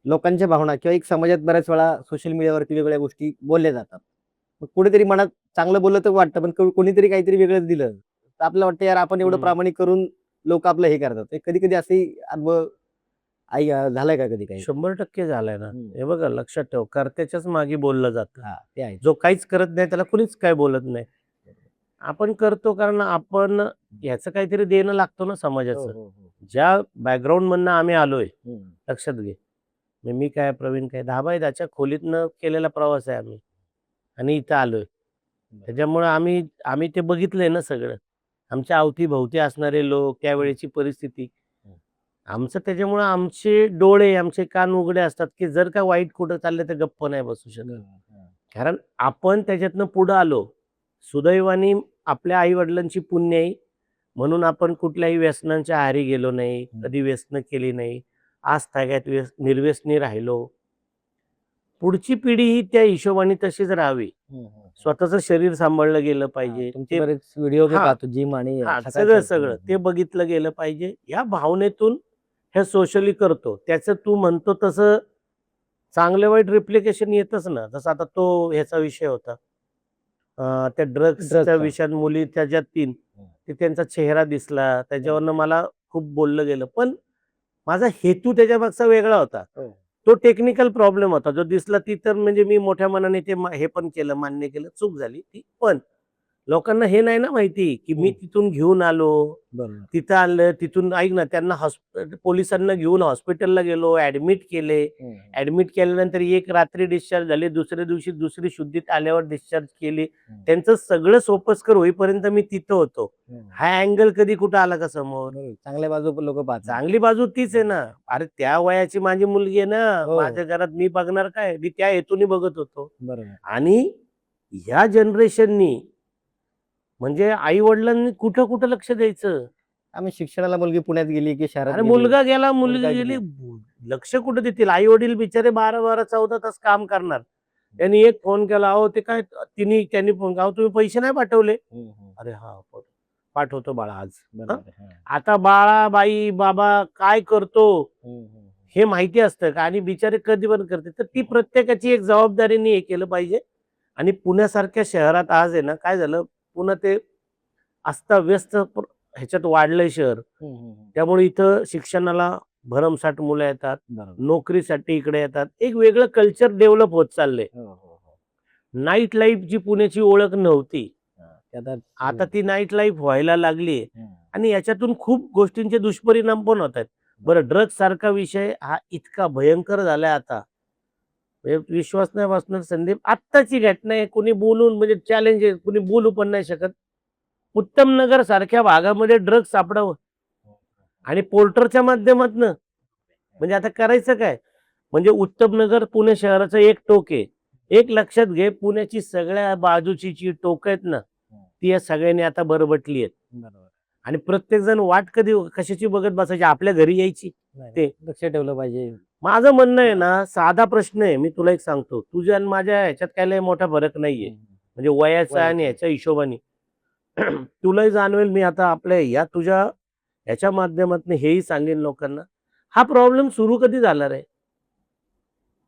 लोकांच्या भावना किंवा एक समाजात बऱ्याच वेळा सोशल मीडियावरती वेगवेगळ्या गोष्टी बोलल्या जातात. मग कुठेतरी मनात चांगलं बोललं तर वाटतं, पण कोणीतरी काहीतरी वेगळंच दिलं, तर आपल्याला वाटतं यार आपण एवढं हं. प्रामाणिक करून लोक आपलं हे करतात. कधी-कधी असाही अनुभव झालाय का कधी काही? 100% झालाय ना. हं. हे बघा लक्षात ठेव, कर्त्याच्याच मागे बोललं जातं. हां, ते आहे. जो काहीच करत नाही त्याला कुणीच काय बोलत नाही. आपण करतो कारण आपण ह्याचं काहीतरी देणं लागतो ना हो, समाजाचं. हो, हो. ज्या बॅकग्राऊंडमधनं आम्ही आलोय, हं. लक्षात घे. मी काय, प्रवीण काय 10/10च्या खोलीतनं केलेला प्रवास आहे आम्ही आणि इथं आलोय. त्याच्यामुळं आम्ही आम्ही ते बघितलंय ना सगळं. आमच्या अवती-भोवती असणारे लोक, हं. त्यावेळेची परिस्थिती. हं. आमचं त्याच्यामुळं आमचे डोळे, आमचे कान उघडे असतात, की जर का वाईट कुठं चाललं तर गप्प नाही बसू शकत. कारण आपण त्याच्यातनं पुढं आलो. सुदैवाने आपल्या आई-वडिलांची पुण्य आहे, म्हणून आपण कुठल्याही व्यसनांच्या आहारी गेलो नाही, हं. कधी व्यसनं केली नाही. आजतागायत निर्व्यसनी राहिलो. पुढची पिढी ही त्या हिशोबाने तशीच राहावी. हं, हं. स्वतःचं शरीर सांभाळलं गेलं हां, पाहिजे. तुमचे ते बरेच व्हिडिओ मी हां, पाहतो जिम आणि हां, सकाळचं. सगळं, सगळं. ते बघितलं गेलं पाहिजे. या भावनेतून हे सोशली करतो. त्याचं तू म्हणतो तसं चांगलं वाईट रिफ्लेक्शन येतच ना. जसं आता तो ह्याचा विषय होता. त्या ड्रग्सच्या ड्रग्सचा. विषयात मुली त्याच्यात 3 हं. ते त्यांचा चेहरा दिसला. बरोबर. त्याच्यावरनं मला खूप बोललं गेलं. पण माझा हेतू त्याच्यामागचा वेगळा होता. हो. तो टेक्निकल प्रॉब्लेम होता. जो दिसला ती तर म्हणजे मी मोठ्या मनाने ते हे पण केलं, मान्य केलं. चूक झाली ती. पण लोकांना हे नाही ना माहिती, की मी हं. तिथून घेऊन आलो. बरोबर. तिथं आणलं, तिथून ऐक ना त्यांना पोलिसांना घेऊन हॉस्पिटलला गेलो, ॲडमिट केले. हं, हं. ॲडमिट केल्यानंतर एक रात्री डिस्चार्ज झाले. दुसऱ्या दिवशी दुसरी शुद्धीत आल्यावर डिस्चार्ज केली. हं. त्यांचं सगळं सोपस्कर होईपर्यंत मी तिथं होतो. हं. हा अँगल कधी कुठं आला का समोर? बरोबर. चांगल्या बाजू पण लोकं पाहत नाही. चांगली बाजू तीच आहे ना. अरे त्या वयाची माझी मुलगी आहे ना. हो. माझ्या घरात मी बघणार काय? मी त्या हेतूने बघत होतो. बरोबर. आणि ह्या जनरेशननी म्हणजे आई-वडिलांनी कुठं-कुठं लक्ष द्यायचं? आम्ही शिक्षणाला मुलगी पुण्यात गेली की शहरात अरे गेली, मुलगा गेला, मुलगा मुलगी गेली. गेला. लक्ष कुठे देतील? आई-वडील बिचारे 12-12, 14 तास काम करणार. त्यांनी एक फोन केला, "अहो ते काय त्यांनी फोन केला, "अहो तुम्ही पैसे नाही पाठवले?" हं, हं. "अरे हां, पाठवतो बाळा आज." हं. बरोबर आहे. हां. आता बाळा, बाई, बाबा काय करतो हं, हं, हं. हे माहिती असतं का? आणि बिचारे कधी पण करते. तर ती प्रत्येकाची एक जबाबदारीने हे केलं पाहिजे. आणि पुण्यासारख्या शहरात आज आहे ना, काय झालं, पुन्हा ते अस्ताव्यस्त ह्याच्यात वाढलंय शहर. हं, हं, हं. त्यामुळे इथं शिक्षणाला भरमसाठ मुलं येतात. बरोबर. नोकरीसाठी इकडे येतात. एक वेगळं कल्चर डेव्हलप होत चाललंय. हो, हो, हो. नाईट लाईफ जी पुण्याची ओळख नव्हती, हां. ते आता आता ती नाईट लाईफ व्हायला लागली आहे. हं. आणि याच्यातून खूप गोष्टींचे दुष्परिणाम पण होत आहेत. बरं, ड्रग्स सारखा विषय हा इतका भयंकर झालाय आता. म्हणजे विश्वास नाही बसणार संदीप. आत्ताची घटना आहे. कोणी बोलून म्हणजे चॅलेंज आहे. कोणी बोलू पण नाही शकत. उत्तम नगर सारख्या भागामध्ये ड्रग्ज सापडावं आणि पोर्टरच्या माध्यमातनं. म्हणजे आता करायचं काय? म्हणजे उत्तमनगर पुणे शहराचं एक टोक आहे. एक लक्षात घे, पुण्याची सगळ्या बाजूची जी टोकं आहेत ना, ती या सगळ्यांनी आता बरबटली आहेत. बरोबर. आणि प्रत्येकजण वाट कधी कशाची बघत बसायची? आपल्या घरी यायची. नाही, ते नाही. लक्ष ठेवलं पाहिजे. माझं म्हणणं आहे ना, साधा प्रश्न आहे. मी तुला एक सांगतो. तुझ्या आणि माझ्या ह्याच्यात काही लय मोठा फरक नाहीये. हं, हं. म्हणजे वयाचा आणि वयाचं. ह्याच्या हिशोबाने. तुलाही जाणवेल, मी आता आपल्या या तुझ्या ह्याच्या माध्यमातून हेही सांगेन लोकांना, हा प्रॉब्लेम सुरू कधी झाला रे?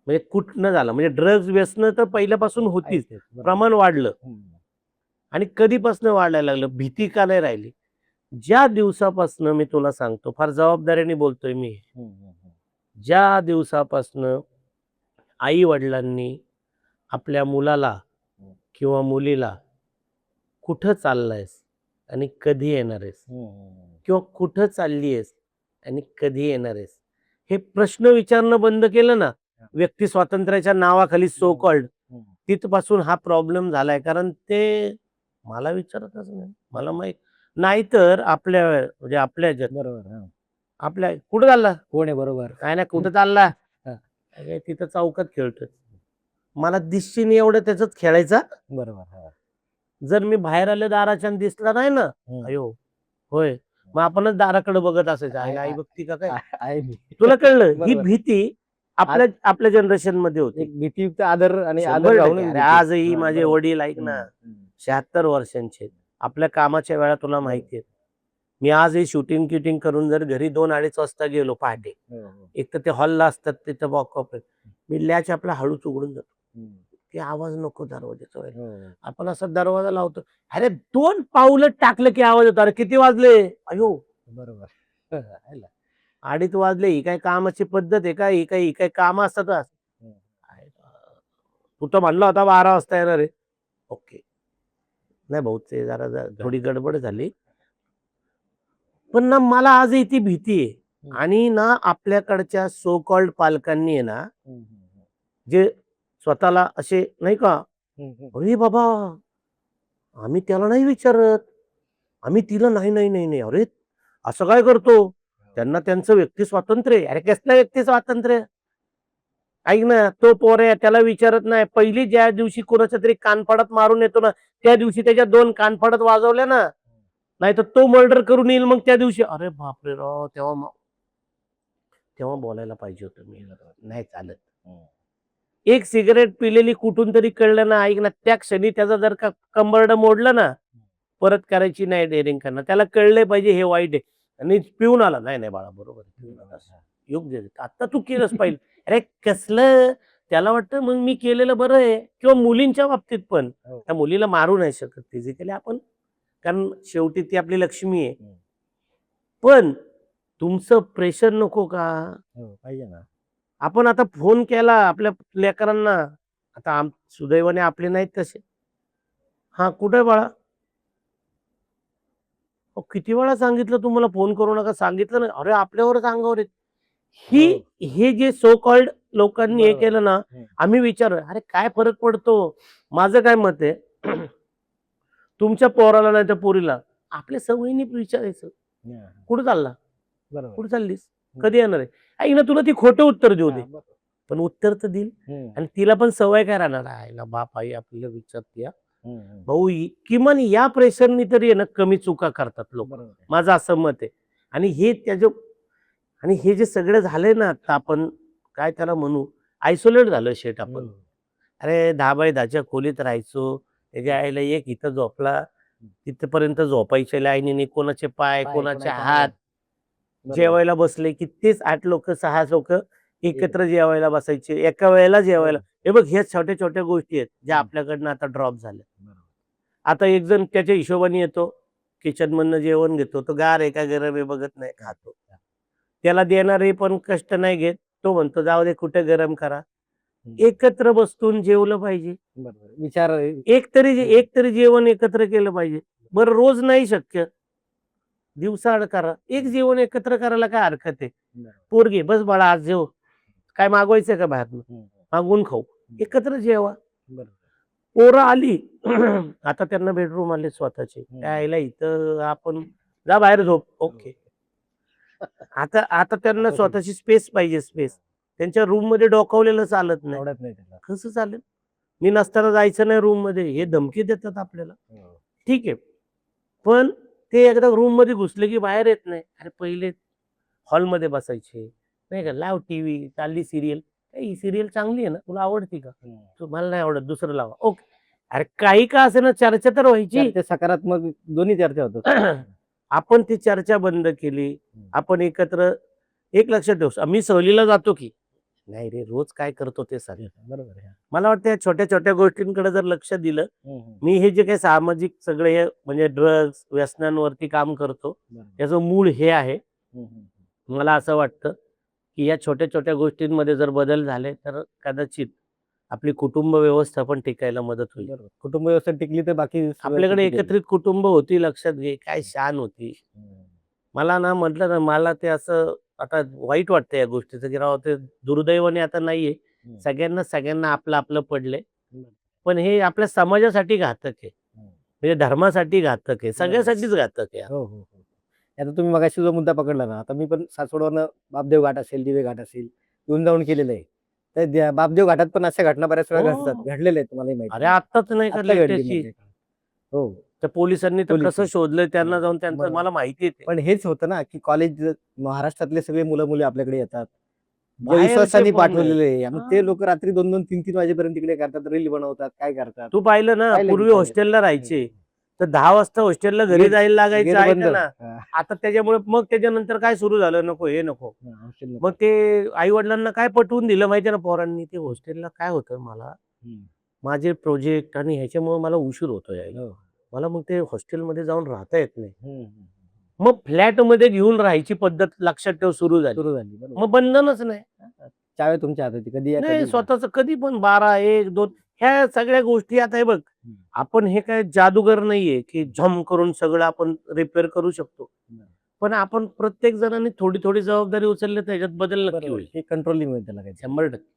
म्हणजे कुठनं झाला? म्हणजे ड्रग्ज व्यसनं तर पहिल्यापासून आहेच होतीच. तेच. बरोबर. प्रमाण वाढलं. हं. आणि कधीपासून वाढायला लागलं? भीती का नाही राहिली? ज्या दिवसापासनं मी तुला सांगतो, फार जबाबदारीने बोलतोय मी. हं, हं, हं. ज्या दिवसापासनं आई-वडिलांनी आपल्या मुलाला हं. किंवा मुलीला कुठं चाललायस आणि कधी येणार आहेस? हं, हं, हं. किंवा कुठं चालली आहेस आणि कधी येणार आहेस? हे प्रश्न विचारणं बंद केलं ना, व्यक्ती स्वातंत्र्याच्या नावाखाली सो कॉल्ड, हं. तिथपासून हा प्रॉब्लेम झालाय. कारण ते मला विचारतच नाही. मला माहीत नाहीतर आपल्या म्हणजे आपल्या ह्याच्यात बरोबर. हां. आपल्या कुठं चालला? कोण आहे बरोबर? काय नाही कुठं चालला? हां. अरे तिथं चौकात खेळतोय. मला दिसशील एवढं त्याच्यात खेळायचा? बरोबर. हां. जर मी बाहेर आले दाराच्या आणि दिसला नाही ना, हं. अयो, होय. मग आपणच दाराकडे बघत असायचं. आहे आईला आई आहे बघती का काय? आहे मी. तुला कळलं? ही बरोबर. भीती आज आपल्या आपल्या जनरेशनमध्ये होती. एक भीतीयुक्त आदर आणि आदर 100% राहूनच अरे भीती. आजही हां, माझे बरोबर. वडील ऐक हं, ना, हं. 76 वर्षांचे आहेत. आपल्या कामाच्या वेळा तुला बरोबर. माहिती आहेत. मी आज हे शूटिंग किटिंग करून जर घरी 2-2:30 वाजता गेलो पहाटे, एक तर ते हॉलला असतात तिथं वॉकअप मी लॅच आपला हळूच उघडून जातो की आवाज नको दरवाजाचा व्हायला. आपण असा दरवाजा लावतो, अरे 2 पावलं टाकलं की आवाज येतो. अरे किती वाजले? अयो बरोबर. 2:30 वाजले. ही काय कामाची पद्धत आहे का? ही काय काम असतात का? तू तर म्हणला होता 12 वाजता येणार आहे. ओके. नाही भाऊ ते जरा थोडी गडबड झाली. पण ना मला आजही ती भीती आहे. आणि ना आपल्याकडच्या सो कॉल्ड पालकांनी आहे ना, जे स्वतःला असे नाही का, अरे बाबा आम्ही त्याला नाही विचारत, आम्ही तिला नाही नाही नाही नाही, अरे असं काय करतो? त्यांना त्यांचं व्यक्ती स्वातंत्र्य आहे. अरे कसलं व्यक्ती स्वातंत्र्य? ऐक ना, तो पोर आहे त्याला विचारत नाही. पहिली ज्या दिवशी कोणाच्या तरी कानफाडात मारून येतो ना, त्या दिवशी त्याच्या 2 कानफाडात वाजवल्या ना, नाहीतर तो मर्डर करून येईल मग त्या दिवशी. अरे बापरे राव! तेव्हा बोलायला पाहिजे होतं मी. नाही चालत. एक सिगारेट पिलेली कुठून तरी कळलं ना, ऐक ना, त्या क्षणी त्याचा जर का कंबरडं मोडलं ना, परत करायची नाही डेअरिंग करणं. त्याला कळलं पाहिजे हे वाईट आहे. आणि पिऊन आला. नाही, नाही बाळा बरोबर आहे. पिऊन आलास. योग्य आहे. आता तू केलंच पाहिजे. अरे कसलं? त्याला वाटतं मग मी केलेलं बरं आहे. किंवा मुलींच्या बाबतीत पण. त्या मुलीला मारू नाही शकत फिजिकली आपण, कारण शेवटी ती आपली लक्ष्मी आहे. पण तुमचं प्रेशर नको का? पाहिजे ना. आपण आता फोन केला आपल्या लेकरांना, आता सुदैवाने आपले नाहीत तसे. हा कुठे बाळा? अहो, किती वेळा सांगितलं तुम्हाला फोन करू नका, सांगितलं नाही. अरे आपल्यावरच अंगावर येत. हे जे सो कॉल्ड लोकांनी हे केलं ना, आम्ही विचार अरे काय फरक पडतो? माझं काय मत आहे, तुमच्या पोराला नाही तर पोरीला आपल्या सवयीने विचारायचं, कुठं चालला? कुठं चाललीस? कधी येणार आहे? ऐक ना, तुला ती खोटं उत्तर देऊ दे, पण उत्तर तर देईल. आणि तिला पण सवय काय राहणार आहे ना, बाप आई आपल्याला विचारते भाऊ. किमान या प्रेशरनी तरी आहे ना कमी चुका करतात लोक, माझं असं मत आहे. आणि हे जे सगळं झालंय ना, आता आपण काय त्याला म्हणू, आयसोलेट झालं शेट आपण. अरे 10x10च्या खोलीत राहायचो. त्याच्या आईला एक इथं झोपला, तिथपर्यंत झोपायच्या लाईनीने, कोणाचे पाय कोणाचे हात. जेवायला बसले की तेच 8 लोक 6 लोक एकत्र जेवायला बसायचे, एका वेळेला जेवायला. हे बघ, ह्या छोट्या छोट्या गोष्टी आहेत ज्या आपल्याकडनं आता ड्रॉप झाल्या. आता एक जण त्याच्या हिशोबाने येतो, किचन मधनं जेवण घेतो, तो गार आहे का गरम आहे बघत नाही, खातो. त्याला देणारे पण कष्ट नाही घेत, तो म्हणतो जाऊ दे कुठे गरम करा. एकत्र बसून जेवलं पाहिजे. विचार एक तरी जेवण एकत्र केलं पाहिजे. बरं रोज नाही शक्य, दिवसाआड करा. एक जेवण एकत्र करायला काय हरकत आहे? पोरगी बस बाळा आज जेव, काय मागवायचंय का बाहेर? मागवून खाऊ, एकत्र जेवा. पोरं आली आता त्यांना बेडरूम आले स्वतःचे, त्याला इथं आपण जा बाहेर झोप. ओके. आता त्यांना स्वतःची स्पेस पाहिजे. स्पेस त्यांच्या रूम मध्ये डोकावलेलं चालत नाही. आवडत नाही त्याला. कसं चालेल? मी नसताना जायचं नाही रूम मध्ये, हे धमकी देतात आपल्याला. ठीक आहे, पण ते एकदा रूम मध्ये घुसले की बाहेर येत नाही. अरे पहिले हॉलमध्ये बसायचे नाही का, लाव टीव्ही, चालली सिरियल. ही सिरियल चांगली आहे ना, तुला आवडती का? मला नाही आवडत, दुसरं लावा. ओके. अरे काही का असे ना, चर्चा तर व्हायची. ते सकारात्मक दोन्ही चर्चा होतात. आपण ती चर्चा बंद केली. आपण एकत्र, एक लक्षात ठेव, मी सहलीला जातो की नाही रे, रोज काय करतो ते सांग. बरोबर आहे. मला वाटतं या छोट्या छोट्या गोष्टींकडे जर लक्ष दिलं, मी हे जे काही सामाजिक सगळे हे म्हणजे ड्रग्स व्यसनांवरती काम करतो, याचं मूळ हे आहे. मला असं वाटतं की या छोट्या छोट्या गोष्टींमध्ये जर बदल झाले तर कदाचित आपली कुटुंब व्यवस्था पण टिकायला मदत होईल. कुटुंब व्यवस्था टिकली तर बाकी आपल्याकडे एकत्रित कुटुंब होती, लक्षात घे काय शान होती. मला ना म्हटलं ना, मला ते असं आता वाईट वाटतं या गोष्टीचं की राव, ते दुर्दैवाने आता नाहीये. सगळ्यांना आपलं आपलं पडलंय. पण हे आपल्या समाजासाठी घातक आहे, म्हणजे धर्मासाठी घातक आहे, सगळ्यासाठीच घातक आहे. हो हो हो. आता तुम्ही मगाशी जो मुद्दा पकडला ना, आता मी पण सासवडवरनं बापदेव घाट असेल, दिवे घाट असेल, येऊन जाऊन केलेलं आहे. तर बापदेव घाटात पण अशा घटना बऱ्याच वेळा घडतात, घडलेल्या आहेत, तुम्हालाही माहिती. अरे आत्ताच नाही का latest हो. त्या पोलिसांनी तर कसं शोधलंय त्यांना जाऊन, त्यांचं मला माहिती आहे. पण हेच होतं ना की कॉलेज महाराष्ट्रातले सगळे मुलं मुली आपल्याकडे येतात, बाहेरचे विश्वासाने पण पाठवलेले आहे. मग ते हा. लोक रात्री 2-2, 3-3 वाजेपर्यंत तिकडे करतात, रील बनवतात, काय करतात. तू पाहिलं ना, पाहिलं पूर्वी मी, हॉस्टेलला राहायचे, तर 10 वाजता हॉस्टेलला घरी Gate- जायला लागायचं गेट आहे बंद का ना. हा, आता त्याच्यामुळे मग त्याच्यानंतर काय सुरू झालं, नको हे नको. hostel ला. मग ते आई वडिलांना काय पटवून दिलं माहितीये ना पोरांनी, ते हॉस्टेलला काय होतं, मला हम्म. माझे प्रोजेक्ट आणि ह्याच्यामुळे मला उशीर होतो यायला. हो. मला मग ते हॉस्टेलमध्ये जाऊन राहता येत नाही. हम्म, हम्म. मग फ्लॅटमध्ये घेऊन राहायची पद्धत लक्षात ठेव सुरू झाली. सुरू झाली बरोबर. मग बंधनच नाही. चावी तुमच्या हातात कधी या नाही कधी जा. स्वतःच कधी पण 12, 1, 2 ह्या सगळ्या गोष्टी आता हे बघ, हम्म. आपण हे काय जादूगर नाहीये की झम करून सगळं आपण रिपेअर करू शकतो. नाही. पण आपण प्रत्येक जणांनी थोडी थोडी जबाबदारी उचलली तर ह्याच्यात बदल नक्की बरोबर होईल. हे कंट्रोलिंग होईल त्याला काही 100%